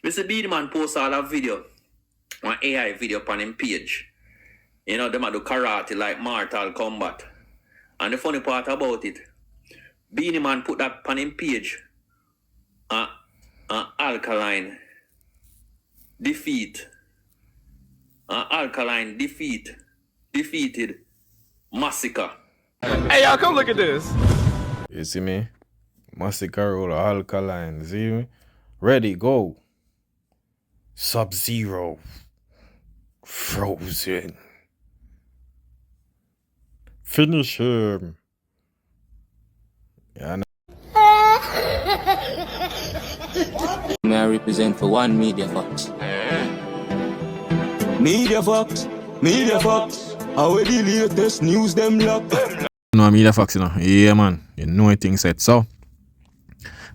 Mr. Beenie Man post all a video, one AI video on him page. You know, them a do karate like Mortal Kombat. And the funny part about it, Beenie Man put that on him page. Alkaline defeated Masika. Hey, y'all, come look at this. You see me? Masika roll Alkaline. See me? Ready, go. Sub-Zero. Frozen. Finish him. Yeah, May I represent for one Media Fox? Media Fox. How are the latest news them lock? no, Media Fox, you know. Yeah, man. You know things set. So,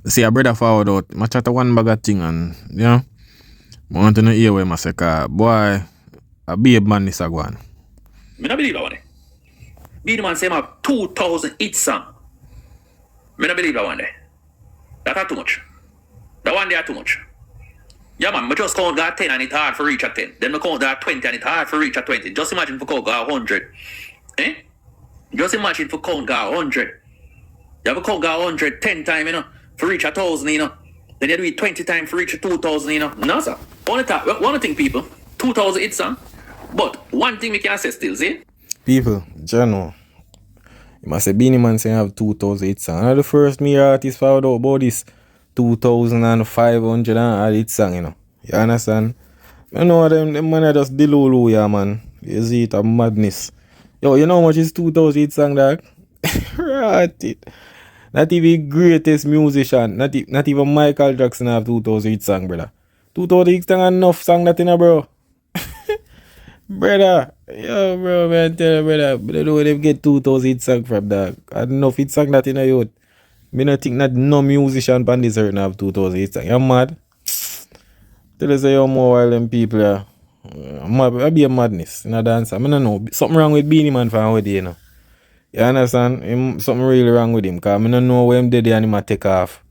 see a brother forward out. I chat one bag of thing and, you know, I want to know here where Masika. Boy, a babe man this a go on. I don't believe that one. Beenie Man say have 2,000 hit song. I don't believe that one there. That's too much. That one there too much. Yeah, man, I just count that 10 and it's hard for reach at 10. Then I count that 20 and it's hard for reach at 20. Just imagine for count got 100. Eh? Just imagine for count got 100. You have to count got 100 10 times, you know, for reach 1,000, you know. Then you do it 20 times for reach 2,000, you know. No, sir. One thing, people, 2,000 hits song. But one thing we can say still, see? People, Jano. You must say Beenie Man say have 2,000 hits song. And the first me artist found out about this 2,500 and hit song, you know. You understand? You know them man are just delulu, yeah, man. You see it, a madness. Yo, you know how much is 2,000 hit song, dog? Right it. Not even greatest musician, not even Michael Jackson have 2,000 hit song, brother. 2,000 hit song enough song that in a bro. Brother, yo, bro, man, tell you, brother, but I don't know where they get 2,000 hit song from, dog. I don't know if hit song that in a youth. Me not think that no musician on this earth have 2,000 hit song. You mad? Tell us you're more wild than people, yeah. I be a madness in a dancer. I don't know. Something wrong with Beenie Man for already, you know. You understand? Something really wrong with him. Because I don't know where him did and him take off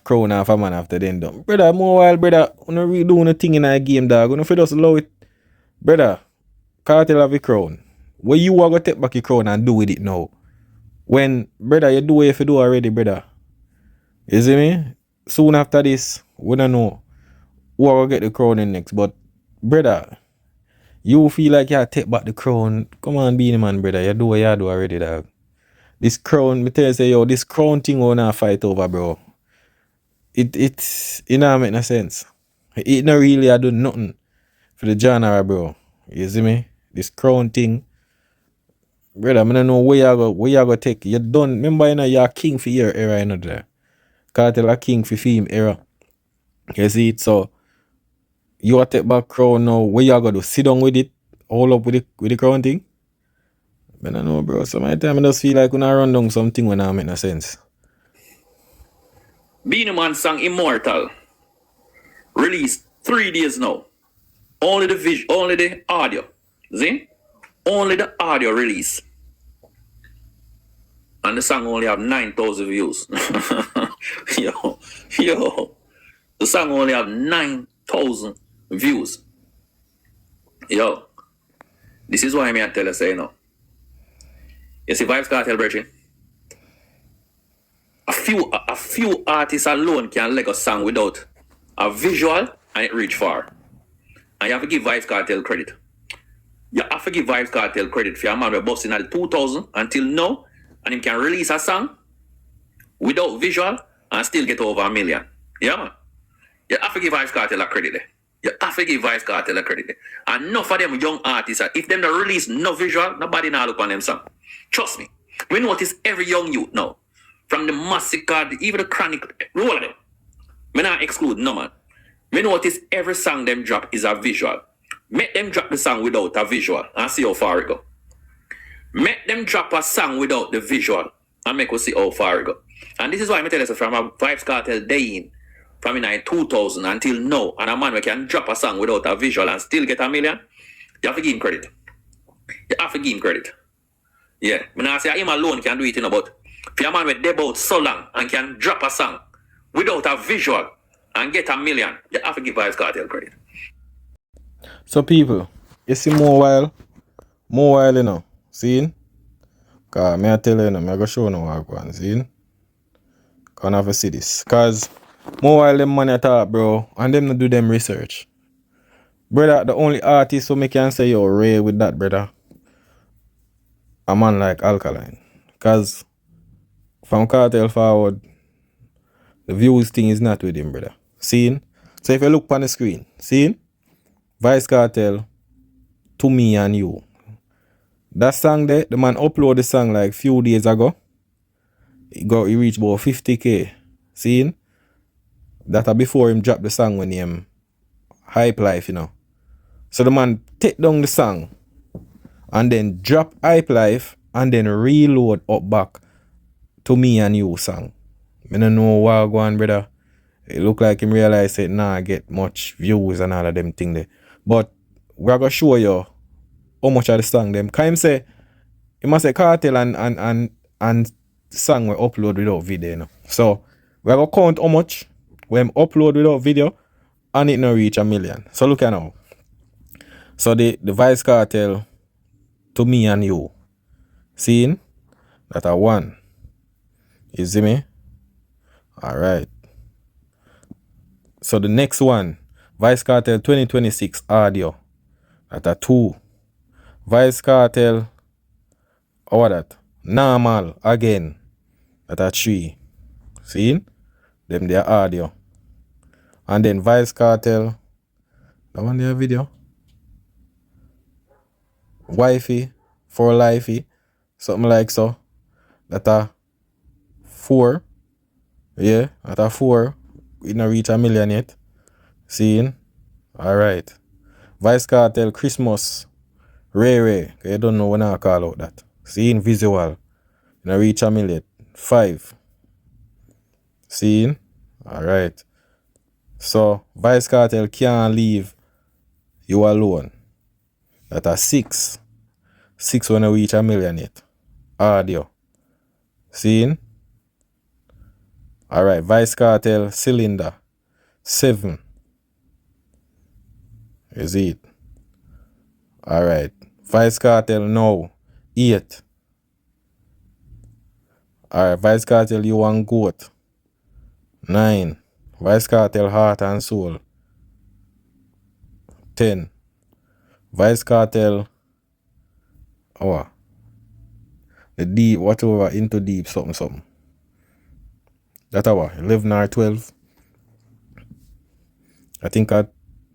crown off a man after then done. Brother, more wild, brother. You don't really do anything in a game, dog. You don't just allow it. Brother, Kartel have a crown. Where you are going to take back your crown and do with it now? When, brother, you do what you have to do already, brother. You see me? Soon after this, we don't know who are going to get the crown in next. But, brother, you feel like you take back the crown. Come on, Beenie Man, brother. You do what you do already, dog. This crown, me tell you, say, yo, this crown thing we not fight over, bro. It don't make no sense. It not really do nothing for the genre, bro. You see me? This crown thing. Brother, I don't know where you go take. You done. Remember, you know, you're a king for your era, you know, there. Kartel a king for film era. You see it? So, you want to take back crown now. Where you go do? Sit down with it? Hold up with the crown thing? I don't know, bro. Some time I just feel like when I run down something when I make no sense. Beenie Man song Immortal. Released 3 days now. Only the audio. See? Only the audio release. And the song only have 9,000 views. yo. The song only have 9,000 views. Yo. This is why I tell you, say, you know. You see, Vybz Kartel, brethren. A few artists alone can leg a song without a visual and it reach far. And you have to give Vybz Kartel credit. You have to give Vybz Kartel credit for your man we're busting at 2,000 until now, and he can release a song without visual and still get over 1 million. Yeah, man. You have to give Vybz Kartel a credit there. You have to give Vybz Kartel a credit there. And enough of them young artists, if them don't release no visual, nobody now look on them song. Trust me. We notice every young youth now. From the Masika, even the Chronic, all of them. Me not exclude no man. Me notice every song them drop is a visual. Make them drop the song without a visual and see how far it go. Make them drop a song without the visual and make us see how far it go. And this is why I tell you from a Vybz Kartel day in, from in 2000 until now, and a man we can drop a song without a visual and still get 1 million, you have to give him credit. You have to give him credit. Yeah, I not say him alone can do it, you know, but if a man with debut so long and can drop a song without a visual and get $1 million, you have to give Vybz Kartel credit. So people, you see more while, you know, seeing? Cause me I tell you, me I go show no what one, seeing? Can't have to see this. Cause more while them money talk, bro, and them not do them research. Brother, the only artist who me can say you're rare with that, brother, a man like Alkaline. Cause from Cartel forward, the views thing is not with him, brother. Seeing? So if you look on the screen, seeing? Vybz Kartel, To Me and You. That song there, the man uploaded the song like few days ago. He reached about 50k. Seeing? That before him drop the song when he Hype Life, you know. So the man take down the song and then drop Hype Life and then reload up back To Me and You song. I don't know what go on, brother. It look like him realize it nah get much views and all of them thing there. But we're gonna show you how much of the song them. Can him say he must say Cartel and song we upload without video, you know. So we're gonna count how much we upload without video and it no reach 1 million. So look at now. So the Vybz Kartel To Me and You. Seeing? That a 1. You see me? Alright. So the next one, Vybz Kartel 2026 audio. That a 2. Vybz Kartel, what that? Normal again. That a 3. See? Them their audio. And then Vybz Kartel. That one their video. Wifey, for lifey. Something like so. That a 4. Yeah, that a 4. We not reach 1 million yet. Seeing? Alright. Vybz Kartel Christmas. Ray. You don't know when I call out that. Seeing? Visual. You not reach 1 million. 5. Seeing? Alright. So Vybz Kartel Can't Leave You Alone. That a 6. 6 when I reach 1 million yet. Audio. Seeing? Alright, Vybz Kartel Cylinder 7. Is it? Alright. Vybz Kartel Now 8. Alright, Vybz Kartel You Want Goat 9. Vybz Kartel Heart and Soul 10. Vybz Kartel the deep whatever into deep something. That hour 11 or 12. I think at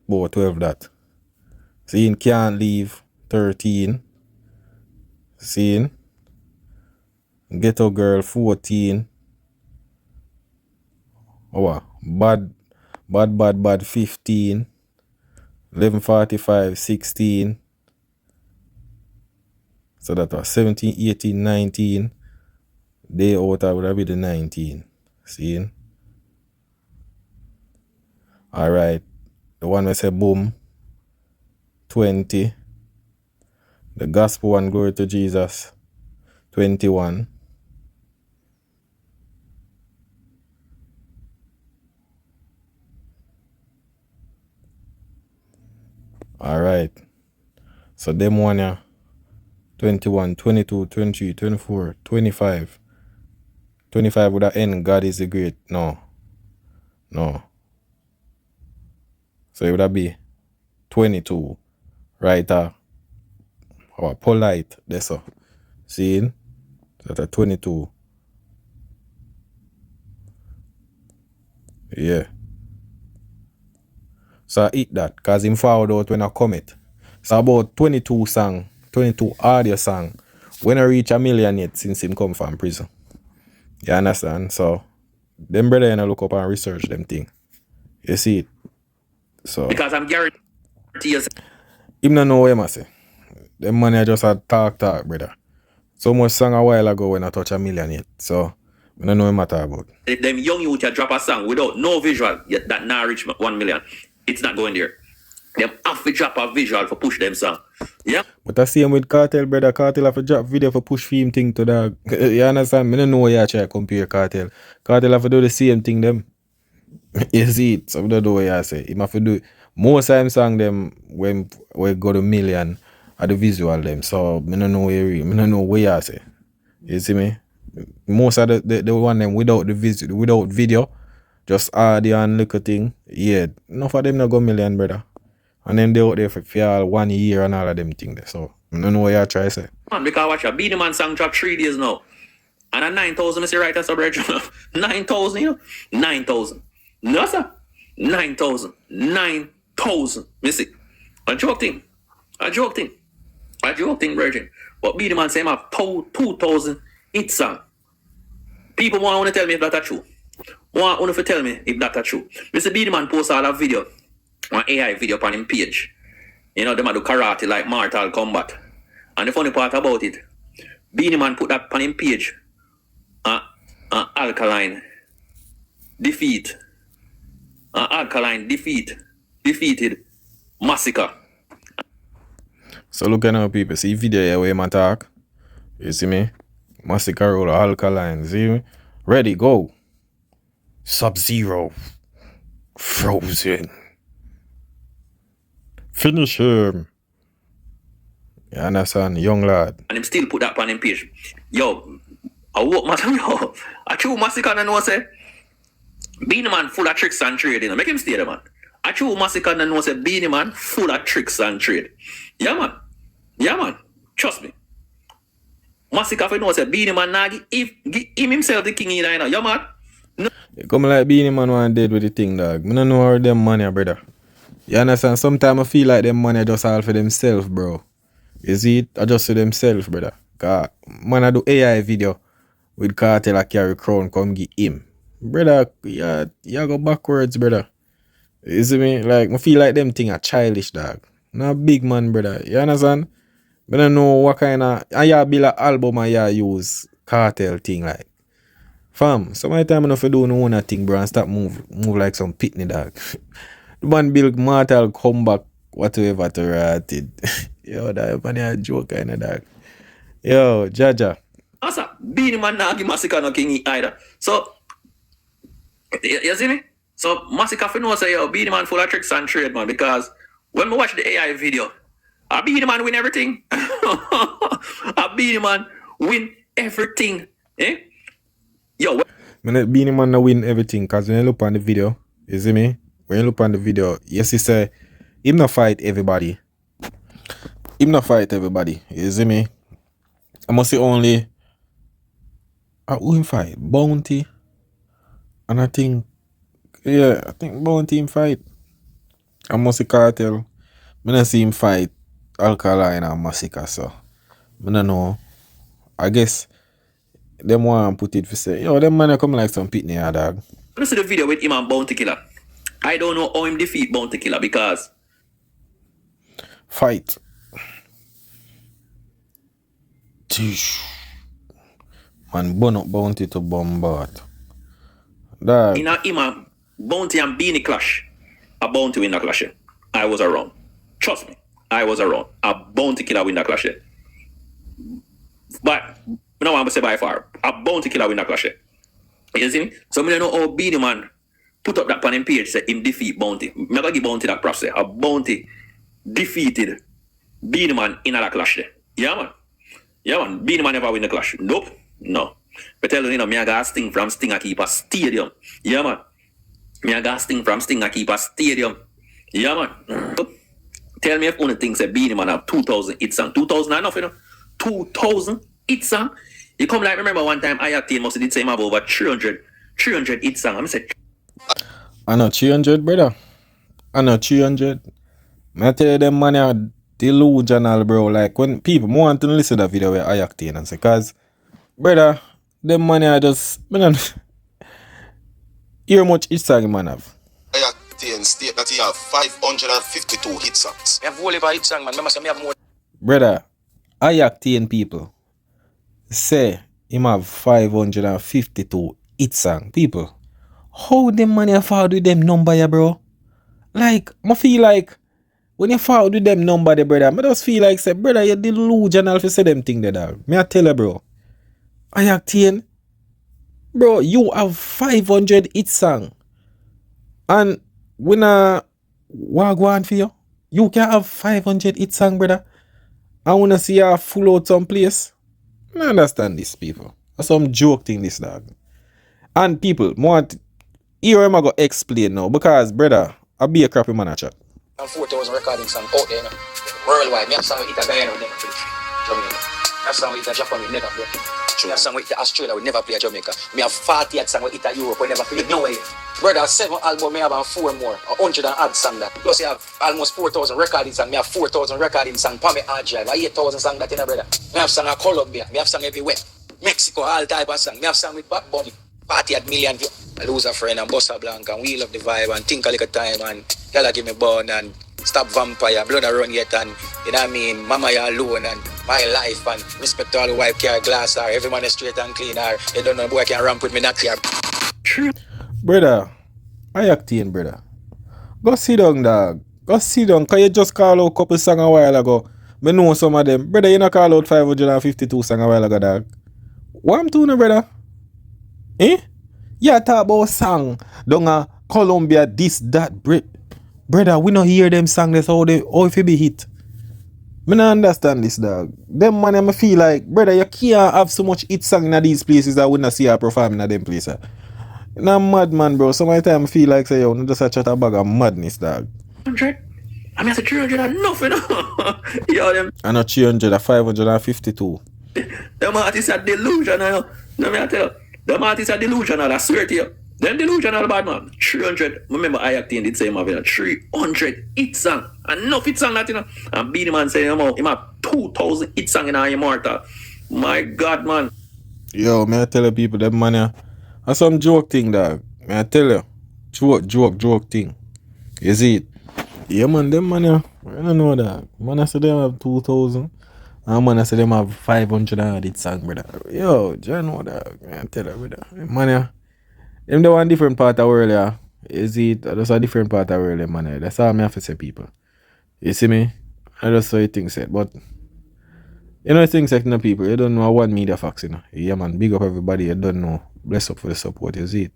about 12 that. Seeing Can't Leave 13. Seeing Ghetto Girl 14. Bad 15. 11:45 16. So that was 17, 18, 19. Day out would have been the 19. Seeing? Alright. The one we say Boom 20. The Gospel One Glory to Jesus 21. Alright. So them one yeah. 21, 22, 23, 24, 25. 25 would have end God is the great. No. So it would have be 22. Right our polite. That's all. Seeing? That's a 22. Yeah. So I eat that because him found out when I commit. So about 22 song, 22 audio song. When I reach 1 million yet since him come from prison. You understand? So them brother and I look up and research them thing. You see it? So Because I'm guaranteed you. him not know what him say. Them money just a talk, brother. So much song a while ago when I touch 1 million yet. So I don't know what matter about. If them young youth you drop a song without no visual, yet that now reach 1 million, it's not going there. Them have to drop a visual for push them song. Yeah. But I see him with Kartel, brother. Kartel have to drop video for push film thing to dog. You understand? I don't know why you try to compare Kartel. Kartel have to do the same thing them. You see it, some of the way I say. Him have to do it. Most time song them when we go to million are the visual them. So I don't know where I say. You see me? Most of the one them without without video, just audio and little thing. Yeah, enough of them not go million, brother. And then they out there for all 1 year and all of them things there. So I don't know what you try to say. Man, because watch a Beenie Man song drop 3 days now. And a 9,000, I say right as a bridge. 9,000, you know? 9,000. No, sir. 9,000. 9,000. You see? A joke thing. A joke thing. A joke thing, virgin. But Beenie Man say him have 2,000 hit song. People want to tell me if that's true. Want to tell me if that's true. Mr. Beenie Man post all a video, an AI video on his page. You know, them do karate like Mortal Kombat. And the funny part about it, Beenie Man put that on his page. Alkaline defeated Masika. So look at now people, see video here where man talk. You see me? Masika roll Alkaline, see me? Ready, go. Sub-Zero. Frozen. Finish him. You understand? Young lad. And him still put that on his page. Yo, I walk myself, yo. I true Masika and know say Beenie Man full of tricks and trade, you know. Make him stay there, man. I true Masika and know say Beenie Man full of tricks and trade. Yeah, man. Yeah, man. Trust me. Masika for know say Beenie Man nagi if him himself the king either, you know. Yeah, man. No. You come like Beenie Man one dead with the thing, dog. I don't know how them money, brother. You understand? Sometimes I feel like them money just all for themselves, bro. You see it? I just for themselves, brother. Cause man I do AI video with Kartel a carry crown come give him. Brother, you go backwards, brother. You see me? Like, I feel like them thing are childish, dog. Not big man, brother. You understand? I don't know what kind of... And you build an album and you use Kartel thing, like. Fam, some of the time I don't do no one thing, bro, and stop move like some pitney, dog. The man build Mortal Comeback, whatever to write it. Yo, that man a joke kind of dog. Yo, Jaja. Asa, Beenie Man nah give Masika no king either. So, you see me? So, Masika for know say, yo, Beenie Man full of tricks and trade, man, because when we watch the AI video, a Beenie Man win everything. A Beenie Man win everything. Eh? Yo, Man, Beenie Man no win everything, because when you look on the video, you see me? When you look on the video, yes, he say, him not fight everybody. Him not fight everybody. You see me? I must say only who him fight? Bounty. And I think Bounty him fight. I must say Kartel. I don't see him fight Alkaline and Masika, so I don't know. I guess them want to put it for say, yo, them man come like some pitney, dog. let's see the video with him and Bounty Killer. I don't know how him defeat Bounty Killer because fight. Tish. Man, burn up Bounty to bombard. Dog. in a him and Bounty and Beenie clash, a Bounty win the clash. I was around. Trust me, I was around. A Bounty Killer win the clash. But no one will say by far. A Bounty Killer win the clash. You see me? So I don't know how Beenie Man put up that on him page say him defeat Bounty. I'm gonna give Bounty that process. A Bounty defeated Beenie Man in a clash there. Yeah, man. Yeah, man. Beenie Man never win the clash. Nope. No. But tell you know, me I got Sting from Stinger Keeper Stadium. Yeah, man. Me I got Sting from Stinger Keeper Stadium. Yeah, man. Tell me if only thing say Beenie Man have 2,000 hit song. 2,000 enough, you know? 2,000 hit song. You come like, remember one time Alkaline must have say him have over 300 hit song. I'm say, I know 300, brother. I know 300. I tell you them money are delusional, bro. Like when people want to listen to the video where I acting and say, cause brother, them money are just hear much each song man have. I acting state that he have 552 hit songs. You have only by hit song, man. Remember, me have more. Brother, I acting people say him have 552 hit song. People, how them money afford with them number, yeah, bro? Like, I feel like when you forward with them number, the brother, I just feel like say, brother, you delusional for say them thing there, dog. Me I tell you, bro. I acting, bro, you have 500 hit song. And when what go on for you? You can have 500 hit song, brother. I wanna see you full out some place. I understand this, people. That's some joke thing, this dog. And people, here I'm gonna explain now because, brother, I be a crappy man at chat. And 4,000 recording song out there, you know. Worldwide, me have song with Italy, we never play Jamaica. Me have song with Japan, we never play. Me have song with Australia, we never play Jamaica. Me have 40 song with Europe, we never play. No way. Brother, 7 albums, me have 4 more. 100 and odd song that. Plus you have almost 4,000 recording song. Me have 4,000 recording song per me hard drive. 8,000 song that, you know, brother. Me have song in Colombia. Me have song everywhere. Mexico, all type of song. Me have song with Bad Bunny. Party at million view. I lose a friend and Bossa Blanca and we love the vibe and think a little time and y'all give me bone and stop vampire, blood run yet and you know what I mean, mama you alone and my life and respect to all the wife care glass or every man is straight and clean or you don't know boy can ramp with me not here. Brother, I acting, brother. Go sit down, dog. Go sit down, cause you just call out a couple songs a while ago. Me know some of them. Brother, you not call out 552 songs a while ago, dog. What I'm doing, brother? Eh? Yeah, talk about song. Don't Colombia, this, that, brother, we not hear them song. That's how if it be hit. Me not understand this, dog. Them man, I feel like, brother, you can't have so much hit song in these places that we not see her performing in them places. Nah, mad man, bro. Sometimes I feel like say yo, just a chat a bag of madness, dog. 100? I mean, I said 300 and nothing. Yo, them. I not 300, 552. Them artists are delusional. No, me I tell you. Them artists are delusional, I swear to you. Them delusional bad man. 300. Remember I acting did say my 300 hit song. Enough hit song that, you know. And Beenie man say him have 2,000 hit song in our immortal. My God, man. Yo, may I tell you people, them man yeah, that's some joke thing, dog. May I tell you. Joke thing. You see it? Yeah man, them man yeah, I don't know that. Man I say them have 2,000. And man I say them have 500 and hit song, brother. Yo, do you know that? May I tell you, brother. Man yeah, them the one different part of the world, yeah. You see it? That's a different part of the world, man. Yeah. That's all I have to say, people. You see me? I just saw you think said, but you know things like no people, you don't know one media facts, you know. Yeah man, big up everybody, you don't know. Bless up for the support, you see it.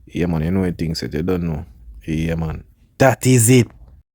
Yeah man, you know things that you don't know. Yeah man. That is it.